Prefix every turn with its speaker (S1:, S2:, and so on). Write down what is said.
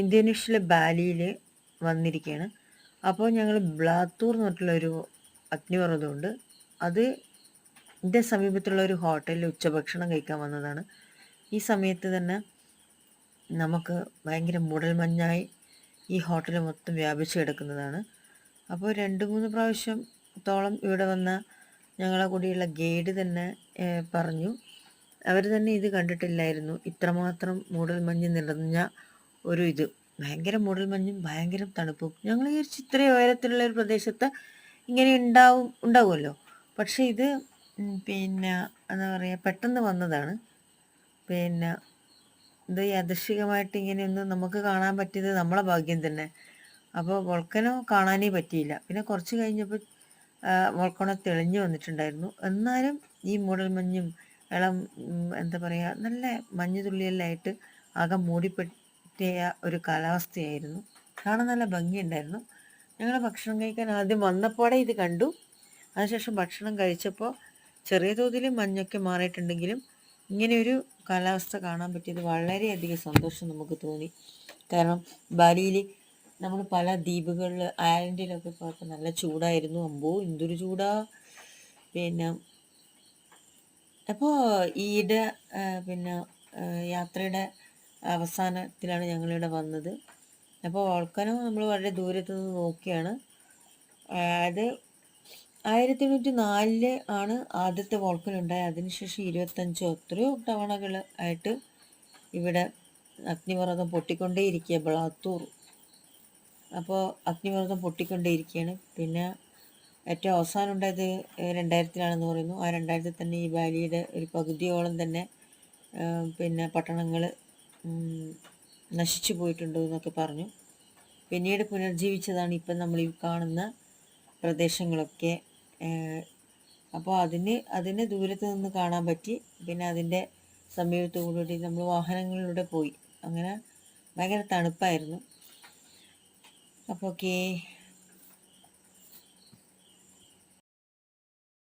S1: ഇന്തോനേഷ്യയിലെ ബാലിയിൽ വന്നിരിക്കുകയാണ്. അപ്പോൾ ഞങ്ങൾ ബ്ലാത്തൂർ എന്ന് പറഞ്ഞിട്ടുള്ളൊരു അഗ്നിപർവ്വതമുണ്ട്. അതിൻ്റെ സമീപത്തുള്ള ഒരു ഹോട്ടലിൽ ഉച്ചഭക്ഷണം കഴിക്കാൻ വന്നതാണ്. ഈ സമയത്ത് തന്നെ നമുക്ക് ഭയങ്കര മൂടൽമഞ്ഞായി ഈ ഹോട്ടൽ മൊത്തം വ്യാപിച്ചു കിടക്കുന്നതാണ്. അപ്പോൾ 2-3 പ്രാവശ്യത്തോളം ഇവിടെ വന്ന ഞങ്ങളെ കൂടിയുള്ള ഗൈഡ് തന്നെ പറഞ്ഞു, അവർ തന്നെ ഇത് കണ്ടിട്ടില്ലായിരുന്നു, ഇത്രമാത്രം മൂടൽമഞ്ഞ് നിറഞ്ഞ ഒരു ഇത്. ഭയങ്കര മൂടൽമഞ്ഞും ഭയങ്കര തണുപ്പും. ഞങ്ങൾ വിചാരിച്ചു ഇത്രയും ഉയരത്തിലുള്ള ഒരു പ്രദേശത്ത് ഇങ്ങനെ ഉണ്ടാവുമല്ലോ. പക്ഷേ ഇത് പിന്നെ എന്താ പറയുക, പെട്ടെന്ന് വന്നതാണ്. പിന്നെ ഇത് യാദൃശ്ചികമായിട്ട് ഇങ്ങനെയൊന്നും നമുക്ക് കാണാൻ പറ്റിയത് നമ്മളെ ഭാഗ്യം തന്നെ. അപ്പോൾ വോൾക്കനോ കാണാനേ പറ്റിയില്ല. പിന്നെ കുറച്ച് കഴിഞ്ഞപ്പോൾ വോൾക്കനോ തെളിഞ്ഞു വന്നിട്ടുണ്ടായിരുന്നു. എന്നാലും ഈ മൂടൽമഞ്ഞും എന്താ പറയുക, നല്ല മഞ്ഞുതുള്ളിയെല്ലാമായിട്ട് ആകെ മൂടിപ്പറ്റിയ ഒരു കാലാവസ്ഥയായിരുന്നു. കാണാൻ നല്ല ഭംഗിയുണ്ടായിരുന്നു. ഞങ്ങൾ ഭക്ഷണം കഴിക്കാൻ ആദ്യം വന്നപ്പോഴേ ഇത് കണ്ടു. അതിനുശേഷം ഭക്ഷണം കഴിച്ചപ്പോൾ ചെറിയ തോതിൽ മഞ്ഞൊക്കെ മാറിയിട്ടുണ്ടെങ്കിലും ഇങ്ങനെയൊരു കാലാവസ്ഥ കാണാൻ പറ്റിയത് വളരെയധികം സന്തോഷം നമുക്ക് തോന്നി. കാരണം ബാലിയിൽ നമ്മൾ പല ദ്വീപുകളിൽ ഐലൻഡിലൊക്കെ പോയപ്പോൾ നല്ല ചൂടായിരുന്നു. അമ്പോ എന്തൊരു ചൂടാ. പിന്നെ അപ്പോൾ ഈയിടെ യാത്രയുടെ അവസാനത്തിലാണ് ഞങ്ങളിവിടെ വന്നത്. അപ്പോൾ വോൾക്കനോ നമ്മൾ വളരെ ദൂരത്തു നിന്ന് നോക്കിയാണ്. അത് 1804 ആണ് ആദ്യത്തെ വോൾക്കനോ ഉണ്ടായത്. അതിനുശേഷം 25 എത്രയോ തവണകൾ ആയിട്ട് ഇവിടെ അഗ്നിപർവ്വതം പൊട്ടിക്കൊണ്ടേയിരിക്കുക, ബ്ലാത്തൂർ. അപ്പോൾ അഗ്നിപർവ്വതം പൊട്ടിക്കൊണ്ടേയിരിക്കുകയാണ്. പിന്നെ ഏറ്റവും അവസാനം ഉണ്ടായത് 2000-ലാണെന്ന് പറയുന്നു. ആ 2000-ൽ തന്നെ ഈ വാലിയുടെ ഒരു പകുതിയോളം തന്നെ പട്ടണങ്ങൾ നശിച്ചു പോയിട്ടുണ്ട് എന്നൊക്കെ പറഞ്ഞു. പിന്നീട് പുനർജീവിച്ചതാണ് ഇപ്പം നമ്മൾ ഈ കാണുന്ന പ്രദേശങ്ങളൊക്കെ. അപ്പോൾ അതിന് ദൂരത്ത് നിന്ന് കാണാൻ പറ്റി. പിന്നെ അതിൻ്റെ സമീപത്തു കൂടി നമ്മൾ വാഹനങ്ങളിലൂടെ പോയി. അങ്ങനെ ഭയങ്കര തണുപ്പായിരുന്നു. അപ്പോൾ ഓക്കേ.